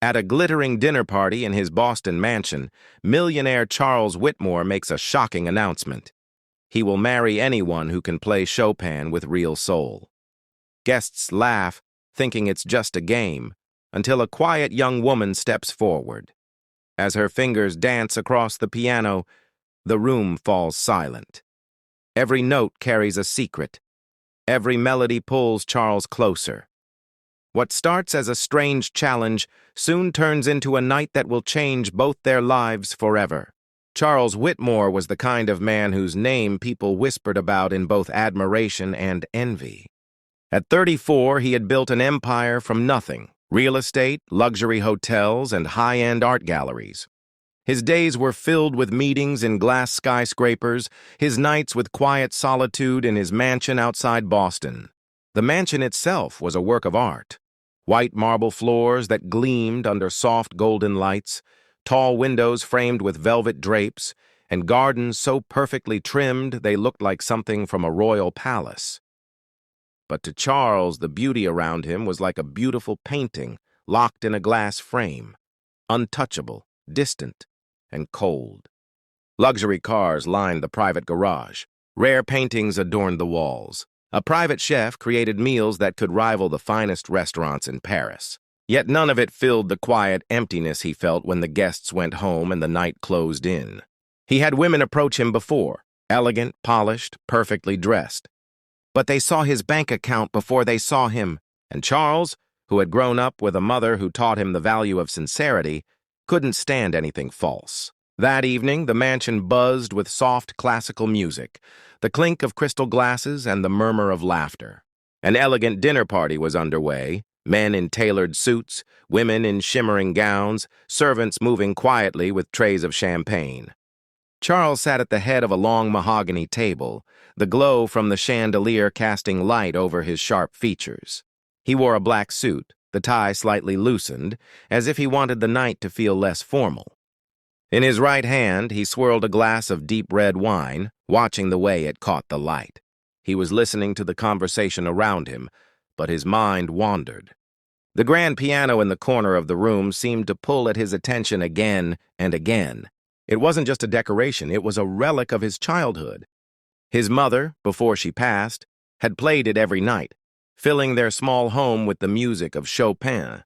At a glittering dinner party in his Boston mansion, millionaire Charles Whitmore makes a shocking announcement. He will marry anyone who can play Chopin with real soul. Guests laugh, thinking it's just a game, until a quiet young woman steps forward. As her fingers dance across the piano, the room falls silent. Every note carries a secret. Every melody pulls Charles closer. What starts as a strange challenge soon turns into a night that will change both their lives forever. Charles Whitmore was the kind of man whose name people whispered about in both admiration and envy. At 34, he had built an empire from nothing: real estate, luxury hotels, and high-end art galleries. His days were filled with meetings in glass skyscrapers, his nights with quiet solitude in his mansion outside Boston. The mansion itself was a work of art. White marble floors that gleamed under soft golden lights, tall windows framed with velvet drapes, and gardens so perfectly trimmed they looked like something from a royal palace. But to Charles, the beauty around him was like a beautiful painting locked in a glass frame, untouchable, distant, and cold. Luxury cars lined the private garage. Rare paintings adorned the walls. A private chef created meals that could rival the finest restaurants in Paris. Yet none of it filled the quiet emptiness he felt when the guests went home and the night closed in. He had women approach him before, elegant, polished, perfectly dressed. But they saw his bank account before they saw him, and Charles, who had grown up with a mother who taught him the value of sincerity, couldn't stand anything false. That evening, the mansion buzzed with soft classical music, the clink of crystal glasses and the murmur of laughter. An elegant dinner party was underway, men in tailored suits, women in shimmering gowns, servants moving quietly with trays of champagne. Charles sat at the head of a long mahogany table, the glow from the chandelier casting light over his sharp features. He wore a black suit, the tie slightly loosened, as if he wanted the night to feel less formal. In his right hand, he swirled a glass of deep red wine, watching the way it caught the light. He was listening to the conversation around him, but his mind wandered. The grand piano in the corner of the room seemed to pull at his attention again and again. It wasn't just a decoration, it was a relic of his childhood. His mother, before she passed, had played it every night, filling their small home with the music of Chopin.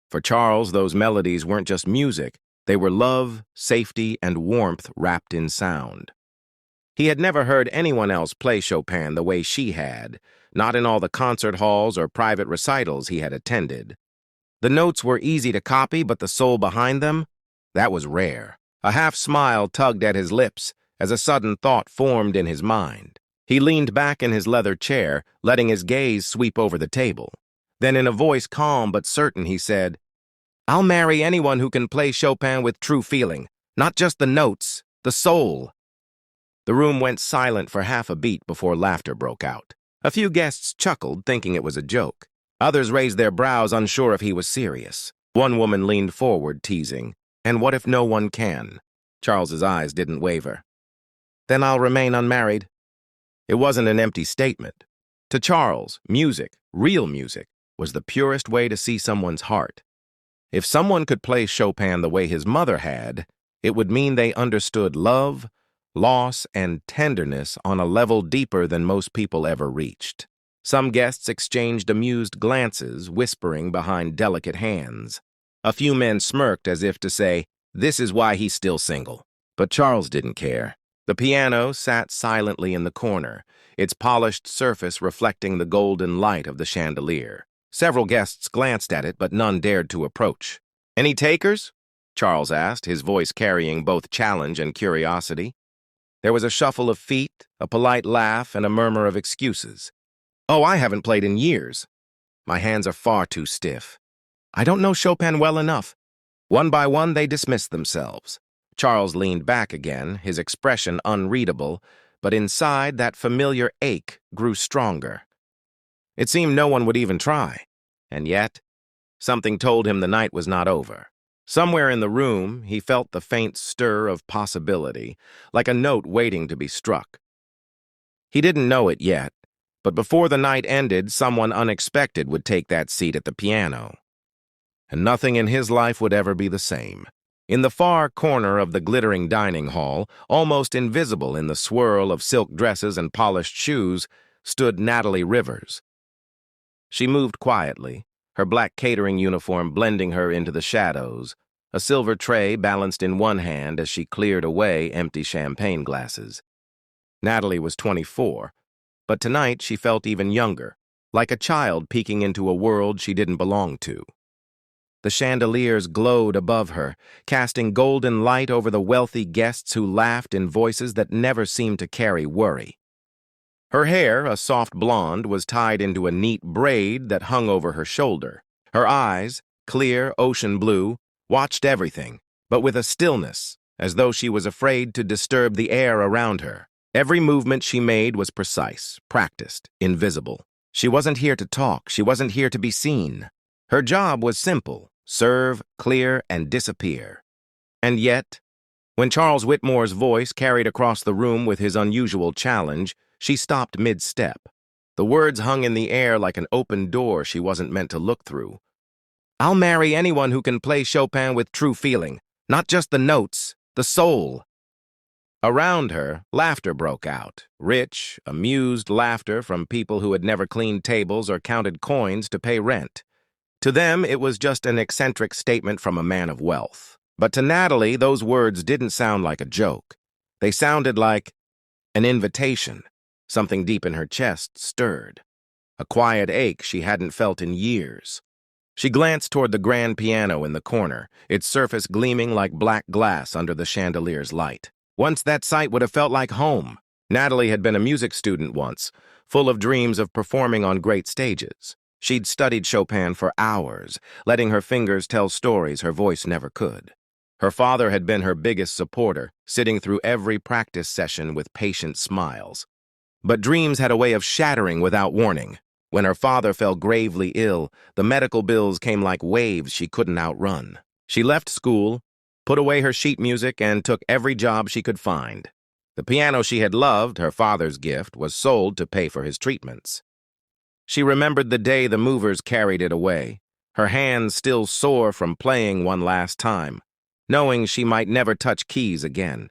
For Charles, those melodies weren't just music. They were love, safety, and warmth wrapped in sound. He had never heard anyone else play Chopin the way she had, not in all the concert halls or private recitals he had attended. The notes were easy to copy, but the soul behind them, that was rare. A half-smile tugged at his lips as a sudden thought formed in his mind. He leaned back in his leather chair, letting his gaze sweep over the table. Then in a voice calm but certain, he said, "I'll marry anyone who can play Chopin with true feeling, not just the notes, the soul." The room went silent for half a beat before laughter broke out. A few guests chuckled, thinking it was a joke. Others raised their brows, unsure if he was serious. One woman leaned forward, teasing, "And what if no one can?" Charles's eyes didn't waver. "Then I'll remain unmarried." It wasn't an empty statement. To Charles, music, real music, was the purest way to see someone's heart. If someone could play Chopin the way his mother had, it would mean they understood love, loss, and tenderness on a level deeper than most people ever reached. Some guests exchanged amused glances, whispering behind delicate hands. A few men smirked as if to say, "This is why he's still single." But Charles didn't care. The piano sat silently in the corner, its polished surface reflecting the golden light of the chandelier. Several guests glanced at it, but none dared to approach. "Any takers?" Charles asked, his voice carrying both challenge and curiosity. There was a shuffle of feet, a polite laugh, and a murmur of excuses. "Oh, I haven't played in years. My hands are far too stiff. I don't know Chopin well enough." One by one, they dismissed themselves. Charles leaned back again, his expression unreadable, but inside that familiar ache grew stronger. It seemed no one would even try, and yet, something told him the night was not over. Somewhere in the room, he felt the faint stir of possibility, like a note waiting to be struck. He didn't know it yet, but before the night ended, someone unexpected would take that seat at the piano. and nothing in his life would ever be the same. In the far corner of the glittering dining hall, almost invisible in the swirl of silk dresses and polished shoes, stood Natalie Rivers. She moved quietly, her black catering uniform blending her into the shadows, a silver tray balanced in one hand as she cleared away empty champagne glasses. Natalie was 24, but tonight she felt even younger, like a child peeking into a world she didn't belong to. The chandeliers glowed above her, casting golden light over the wealthy guests who laughed in voices that never seemed to carry worry. Her hair, a soft blonde, was tied into a neat braid that hung over her shoulder. Her eyes, clear ocean blue, watched everything, but with a stillness, as though she was afraid to disturb the air around her. Every movement she made was precise, practiced, invisible. She wasn't here to talk, she wasn't here to be seen. Her job was simple: serve, clear, and disappear. And yet, when Charles Whitmore's voice carried across the room with his unusual challenge, she stopped mid-step. The words hung in the air like an open door she wasn't meant to look through. "I'll marry anyone who can play Chopin with true feeling, not just the notes, the soul." Around her, laughter broke out, rich, amused laughter from people who had never cleaned tables or counted coins to pay rent. To them, it was just an eccentric statement from a man of wealth. But to Natalie, those words didn't sound like a joke. They sounded like an invitation. Something deep in her chest stirred, a quiet ache she hadn't felt in years. She glanced toward the grand piano in the corner, its surface gleaming like black glass under the chandelier's light. Once that sight would have felt like home. Natalie had been a music student once, full of dreams of performing on great stages. She'd studied Chopin for hours, letting her fingers tell stories her voice never could. Her father had been her biggest supporter, sitting through every practice session with patient smiles. But dreams had a way of shattering without warning. When her father fell gravely ill, the medical bills came like waves she couldn't outrun. She left school, put away her sheet music, and took every job she could find. The piano she had loved, her father's gift, was sold to pay for his treatments. She remembered the day the movers carried it away, her hands still sore from playing one last time, knowing she might never touch keys again.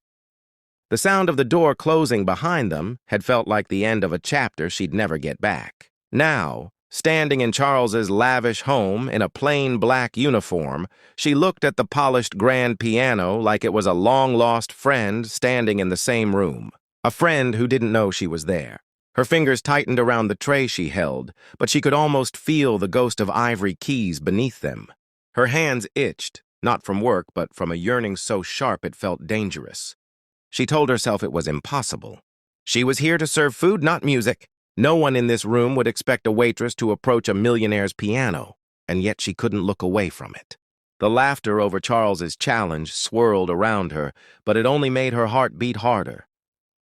The sound of the door closing behind them had felt like the end of a chapter she'd never get back. Now, standing in Charles's lavish home in a plain black uniform, she looked at the polished grand piano like it was a long-lost friend standing in the same room, a friend who didn't know she was there. Her fingers tightened around the tray she held, but she could almost feel the ghost of ivory keys beneath them. Her hands itched, not from work, but from a yearning so sharp it felt dangerous. She told herself it was impossible. She was here to serve food, not music. No one in this room would expect a waitress to approach a millionaire's piano, and yet she couldn't look away from it. The laughter over Charles's challenge swirled around her, but it only made her heart beat harder.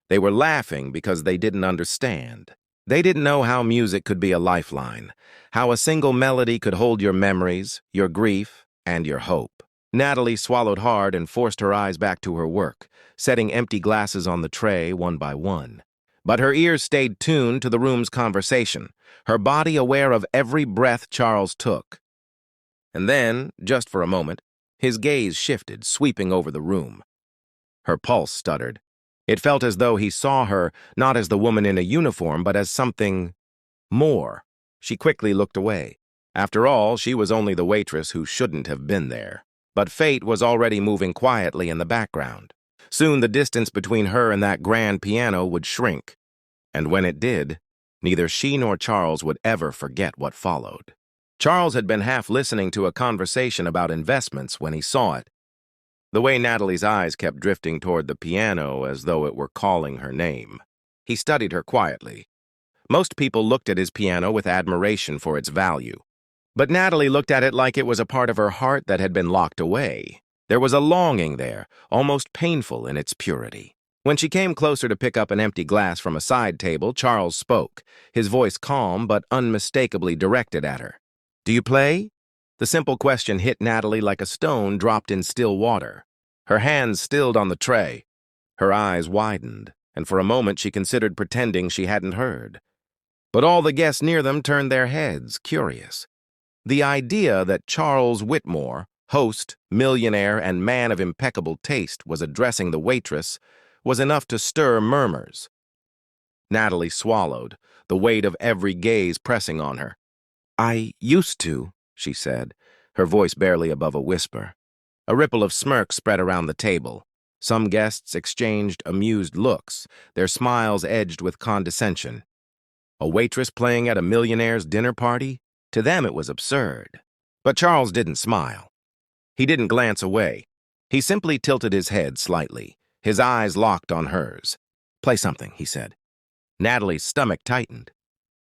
They were laughing because they didn't understand. They didn't know how music could be a lifeline, how a single melody could hold your memories, your grief, and your hope. Natalie swallowed hard and forced her eyes back to her work, setting empty glasses on the tray one by one. But her ears stayed tuned to the room's conversation, her body aware of every breath Charles took. And then, just for a moment, his gaze shifted, sweeping over the room. Her pulse stuttered. It felt as though he saw her not as the woman in a uniform, but as something more. She quickly looked away. After all, she was only the waitress who shouldn't have been there. But fate was already moving quietly in the background. Soon the distance between her and that grand piano would shrink. And when it did, neither she nor Charles would ever forget what followed. Charles had been half listening to a conversation about investments when he saw it. The way Natalie's eyes kept drifting toward the piano as though it were calling her name. He studied her quietly. Most people looked at his piano with admiration for its value. But Natalie looked at it like it was a part of her heart that had been locked away. There was a longing there, almost painful in its purity. When she came closer to pick up an empty glass from a side table, Charles spoke, his voice calm but unmistakably directed at her. "Do you play?" The simple question hit Natalie like a stone dropped in still water. Her hands stilled on the tray. Her eyes widened, and for a moment she considered pretending she hadn't heard. But all the guests near them turned their heads, curious. The idea that Charles Whitmore, host, millionaire, and man of impeccable taste, was addressing the waitress was enough to stir murmurs. Natalie swallowed, the weight of every gaze pressing on her. "I used to," she said, her voice barely above a whisper. A ripple of smirk spread around the table. Some guests exchanged amused looks, their smiles edged with condescension. A waitress playing at a millionaire's dinner party? To them it was absurd. But Charles didn't smile. He didn't glance away. He simply tilted his head slightly, his eyes locked on hers. "Play something," he said. Natalie's stomach tightened.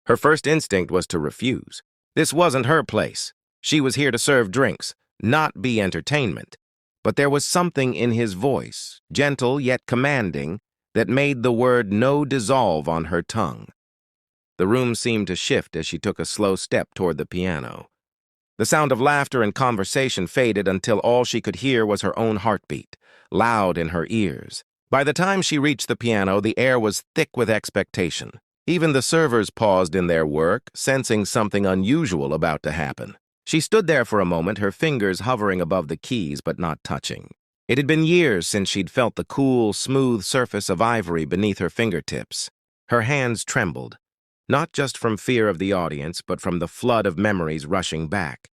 Her first instinct was to refuse. This wasn't her place. She was here to serve drinks, not be entertainment. But there was something in his voice, gentle yet commanding, that made the word no dissolve on her tongue. The room seemed to shift as she took a slow step toward the piano. The sound of laughter and conversation faded until all she could hear was her own heartbeat, loud in her ears. By the time she reached the piano, the air was thick with expectation. Even the servers paused in their work, sensing something unusual about to happen. She stood there for a moment, her fingers hovering above the keys but not touching. It had been years since she'd felt the cool, smooth surface of ivory beneath her fingertips. Her hands trembled, not just from fear of the audience, but from the flood of memories rushing back.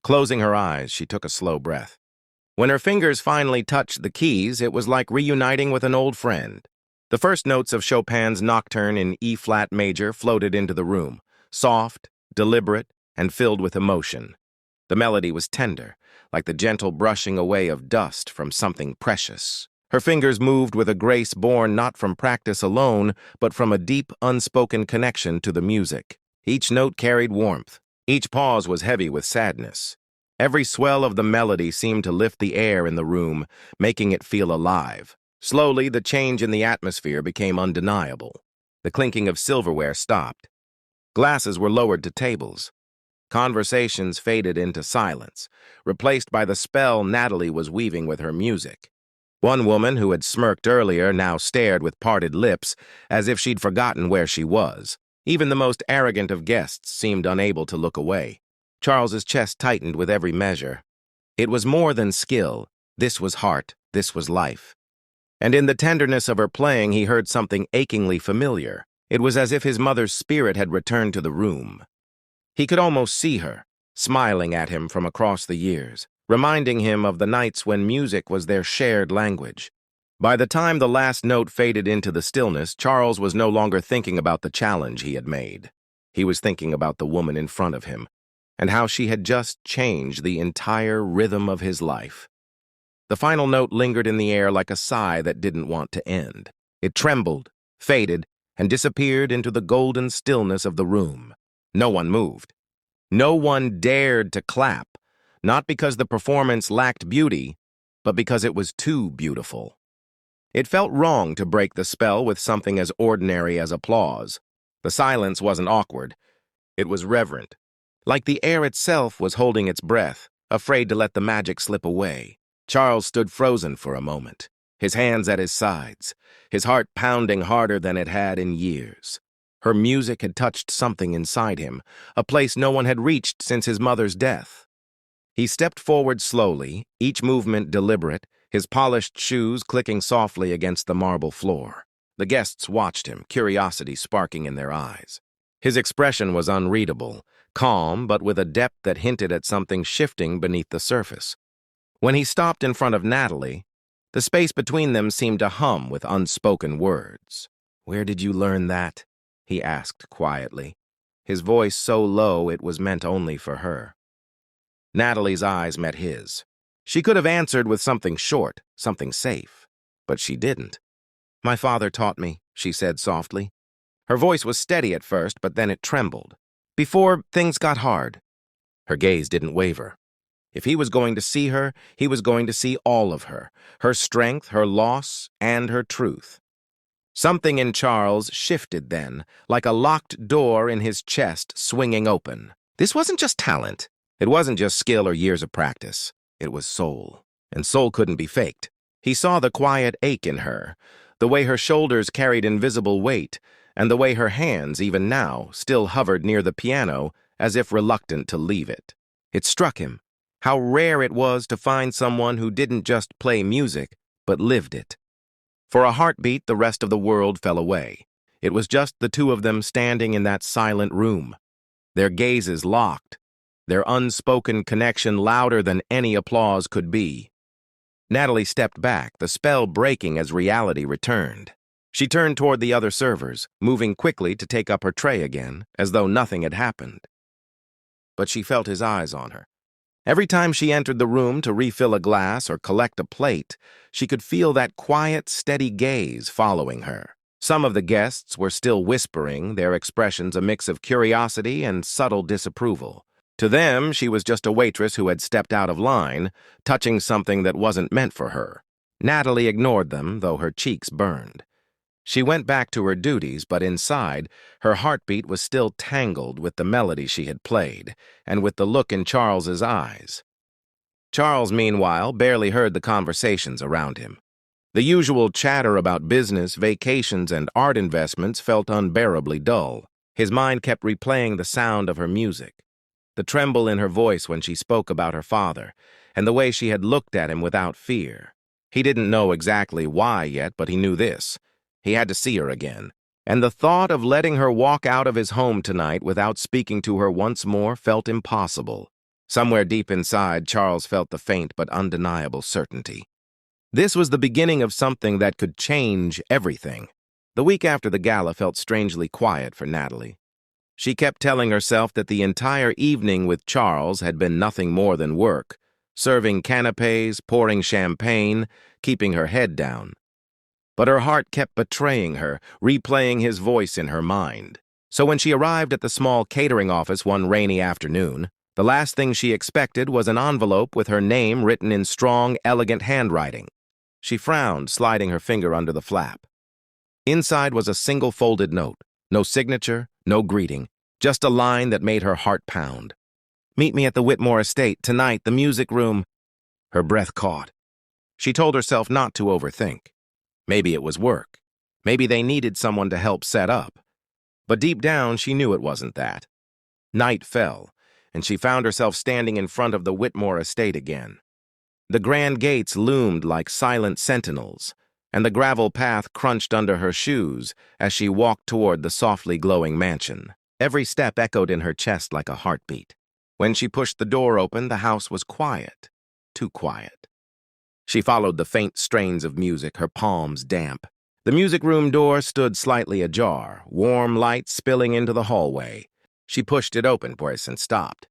Closing her eyes, she took a slow breath. When her fingers finally touched the keys, it was like reuniting with an old friend. The first notes of Chopin's Nocturne in E-flat major floated into the room, soft, deliberate, and filled with emotion. The melody was tender, like the gentle brushing away of dust from something precious. Her fingers moved with a grace born not from practice alone, but from a deep, unspoken connection to the music. Each note carried warmth. Each pause was heavy with sadness. Every swell of the melody seemed to lift the air in the room, making it feel alive. Slowly, the change in the atmosphere became undeniable. The clinking of silverware stopped. Glasses were lowered to tables. Conversations faded into silence, replaced by the spell Natalie was weaving with her music. One woman who had smirked earlier now stared with parted lips, as if she'd forgotten where she was. Even the most arrogant of guests seemed unable to look away. Charles's chest tightened with every measure. It was more than skill. This was heart. This was life. And in the tenderness of her playing, he heard something achingly familiar. It was as if his mother's spirit had returned to the room. He could almost see her, smiling at him from across the years, reminding him of the nights when music was their shared language. By the time the last note faded into the stillness, Charles was no longer thinking about the challenge he had made. He was thinking about the woman in front of him, and how she had just changed the entire rhythm of his life. The final note lingered in the air like a sigh that didn't want to end. It trembled, faded, and disappeared into the golden stillness of the room. No one moved. No one dared to clap, not because the performance lacked beauty, but because it was too beautiful. It felt wrong to break the spell with something as ordinary as applause. The silence wasn't awkward. It was reverent, like the air itself was holding its breath, afraid to let the magic slip away. Charles stood frozen for a moment, his hands at his sides, his heart pounding harder than it had in years. Her music had touched something inside him, a place no one had reached since his mother's death. He stepped forward slowly, each movement deliberate, his polished shoes clicking softly against the marble floor. The guests watched him, curiosity sparking in their eyes. His expression was unreadable, calm, but with a depth that hinted at something shifting beneath the surface. When he stopped in front of Natalie, the space between them seemed to hum with unspoken words. "Where did you learn that?" he asked quietly, his voice so low it was meant only for her. Natalie's eyes met his. She could have answered with something short, something safe, but she didn't. "My father taught me," she said softly. Her voice was steady at first, but then it trembled. "Before things got hard." Her gaze didn't waver. If he was going to see her, he was going to see all of her strength, her loss, and her truth. Something in Charles shifted then, like a locked door in his chest swinging open. This wasn't just talent. It wasn't just skill or years of practice. It was soul. And soul couldn't be faked. He saw the quiet ache in her, the way her shoulders carried invisible weight, and the way her hands, even now, still hovered near the piano, as if reluctant to leave it. It struck him how rare it was to find someone who didn't just play music, but lived it. For a heartbeat, the rest of the world fell away. It was just the two of them standing in that silent room, their gazes locked, their unspoken connection louder than any applause could be. Natalie stepped back, the spell breaking as reality returned. She turned toward the other servers, moving quickly to take up her tray again, as though nothing had happened. But she felt his eyes on her. Every time she entered the room to refill a glass or collect a plate, she could feel that quiet, steady gaze following her. Some of the guests were still whispering, their expressions a mix of curiosity and subtle disapproval. To them, she was just a waitress who had stepped out of line, touching something that wasn't meant for her. Natalie ignored them, though her cheeks burned. She went back to her duties, but inside, her heartbeat was still tangled with the melody she had played, and with the look in Charles's eyes. Charles, meanwhile, barely heard the conversations around him. The usual chatter about business, vacations, and art investments felt unbearably dull. His mind kept replaying the sound of her music, the tremble in her voice when she spoke about her father, and the way she had looked at him without fear. He didn't know exactly why yet, but he knew this. He had to see her again, and the thought of letting her walk out of his home tonight without speaking to her once more felt impossible. Somewhere deep inside, Charles felt the faint but undeniable certainty. This was the beginning of something that could change everything. The week after the gala felt strangely quiet for Natalie. She kept telling herself that the entire evening with Charles had been nothing more than work, serving canapés, pouring champagne, keeping her head down. But her heart kept betraying her, replaying his voice in her mind. So when she arrived at the small catering office one rainy afternoon, the last thing she expected was an envelope with her name written in strong, elegant handwriting. She frowned, sliding her finger under the flap. Inside was a single folded note, no signature, no greeting, just a line that made her heart pound. "Meet me at the Whitmore estate, tonight, the music room." Her breath caught. She told herself not to overthink. Maybe it was work. Maybe they needed someone to help set up. But deep down, she knew it wasn't that. Night fell, and she found herself standing in front of the Whitmore estate again. The grand gates loomed like silent sentinels, and the gravel path crunched under her shoes as she walked toward the softly glowing mansion. Every step echoed in her chest like a heartbeat. When she pushed the door open, the house was quiet, too quiet. She followed the faint strains of music, her palms damp. The music room door stood slightly ajar, warm light spilling into the hallway. She pushed it open, and stopped.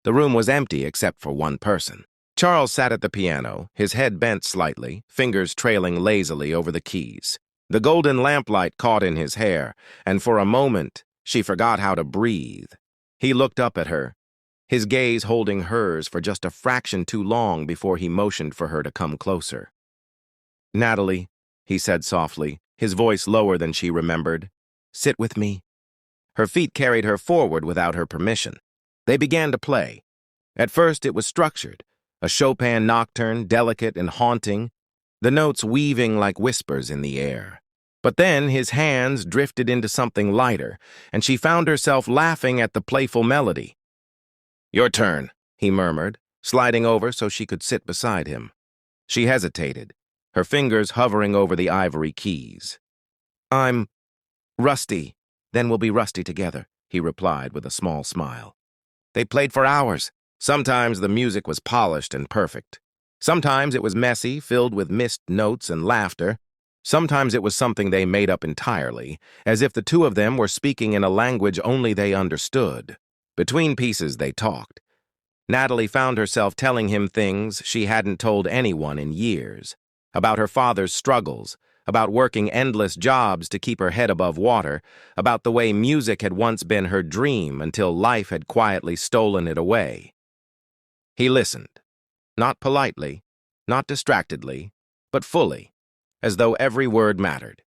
The room was empty except for one person. Charles sat at the piano, his head bent slightly, fingers trailing lazily over the keys. The golden lamplight caught in his hair, and for a moment, she forgot how to breathe. He looked up at her, his gaze holding hers for just a fraction too long before he motioned for her to come closer. "Natalie," he said softly, his voice lower than she remembered, "sit with me." Her feet carried her forward without her permission. They began to play. At first it was structured, a Chopin nocturne, delicate and haunting, the notes weaving like whispers in the air. But then his hands drifted into something lighter, and she found herself laughing at the playful melody. "Your turn," he murmured, sliding over so she could sit beside him. She hesitated, her fingers hovering over the ivory keys. "I'm rusty, then we'll be rusty together," he replied with a small smile. They played for hours. Sometimes the music was polished and perfect. Sometimes it was messy, filled with missed notes and laughter. Sometimes it was something they made up entirely, as if the two of them were speaking in a language only they understood. Between pieces, they talked. Natalie found herself telling him things she hadn't told anyone in years, about her father's struggles, about working endless jobs to keep her head above water, about the way music had once been her dream until life had quietly stolen it away. He listened, not politely, not distractedly, but fully, as though every word mattered.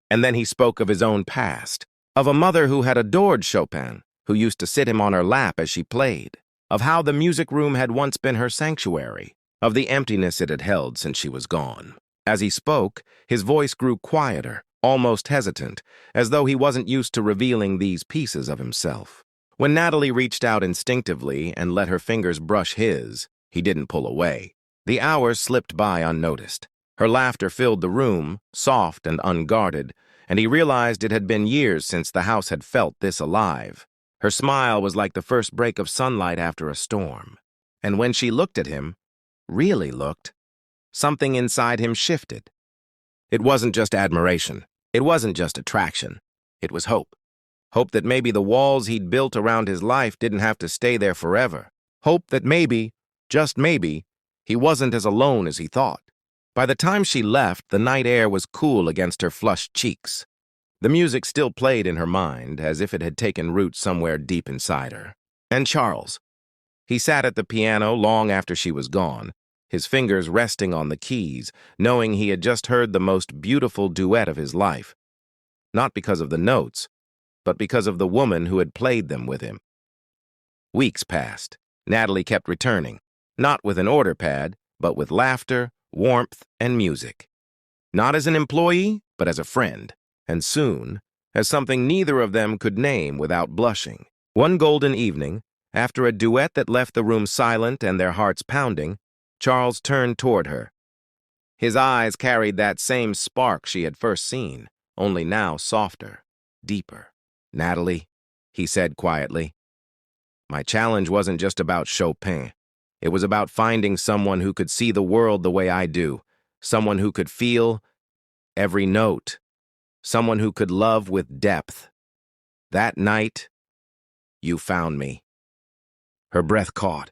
And then he spoke of his own past, of a mother who had adored Chopin, who used to sit him on her lap as she played, of how the music room had once been her sanctuary, of the emptiness it had held since she was gone. As he spoke, his voice grew quieter, almost hesitant, as though he wasn't used to revealing these pieces of himself. When Natalie reached out instinctively and let her fingers brush his, he didn't pull away. The hours slipped by unnoticed. Her laughter filled the room, soft and unguarded, and he realized it had been years since the house had felt this alive. Her smile was like the first break of sunlight after a storm. And when she looked at him, really looked, something inside him shifted. It wasn't just admiration. It wasn't just attraction. It was hope. Hope that maybe the walls he'd built around his life didn't have to stay there forever. Hope that maybe, just maybe, he wasn't as alone as he thought. By the time she left, the night air was cool against her flushed cheeks. The music still played in her mind, as if it had taken root somewhere deep inside her. And Charles. He sat at the piano long after she was gone, his fingers resting on the keys, knowing he had just heard the most beautiful duet of his life. Not because of the notes, but because of the woman who had played them with him. Weeks passed. Natalie kept returning, not with an order pad, but with laughter, warmth, and music. Not as an employee, but as a friend, and soon, as something neither of them could name without blushing. One golden evening, after a duet that left the room silent and their hearts pounding, Charles turned toward her. His eyes carried that same spark she had first seen, only now softer, deeper. "Natalie," he said quietly, "my challenge wasn't just about Chopin. It was about finding someone who could see the world the way I do, someone who could feel every note, someone who could love with depth. That night, you found me." Her breath caught.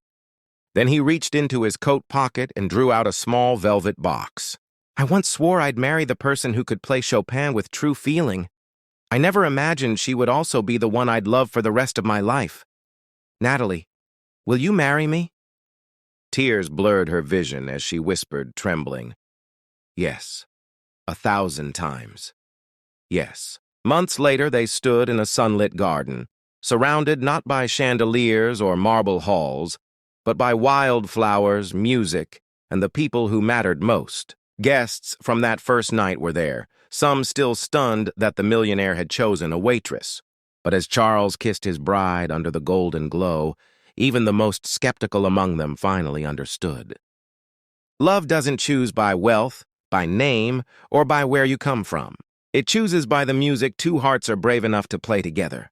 Then he reached into his coat pocket and drew out a small velvet box. "I once swore I'd marry the person who could play Chopin with true feeling. I never imagined she would also be the one I'd love for the rest of my life. Natalie, will you marry me?" Tears blurred her vision as she whispered, trembling, "Yes, 1,000 times. Yes." Months later, they stood in a sunlit garden, surrounded not by chandeliers or marble halls, but by wildflowers, music, and the people who mattered most. Guests from that first night were there, some still stunned that the millionaire had chosen a waitress. But as Charles kissed his bride under the golden glow, even the most skeptical among them finally understood. Love doesn't choose by wealth, by name, or by where you come from. It chooses by the music two hearts are brave enough to play together.